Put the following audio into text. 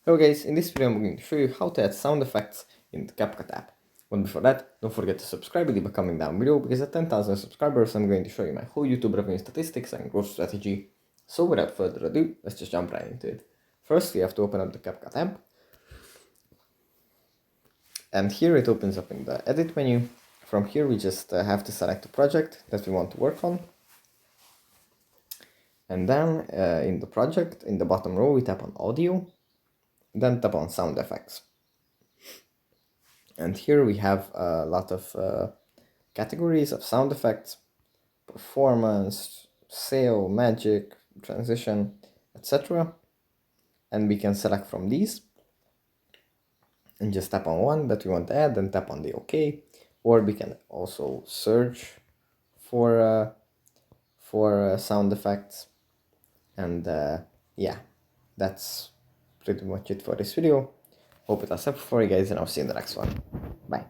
Hello guys, in this video I'm going to show you how to add sound effects in the CapCut app. But before that, don't forget to subscribe, leave a comment down below, because at 10,000 subscribers I'm going to show you my whole YouTube revenue statistics and growth strategy. So without further ado, let's just jump right into it. First we have to open up the CapCut app. And here it opens up in the edit menu. From here we just have to select the project that we want to work on. And then in the project, in the bottom row, we tap on audio, then tap on sound effects. And here we have a lot of categories of sound effects: performance, sail, magic, transition, etc. And we can select from these and just tap on one that we want to add and tap on the OK. Or we can also search for sound effects. And yeah, that's pretty much it for this video. Hope it was helpful for you guys, and I'll see you in the next one. Bye.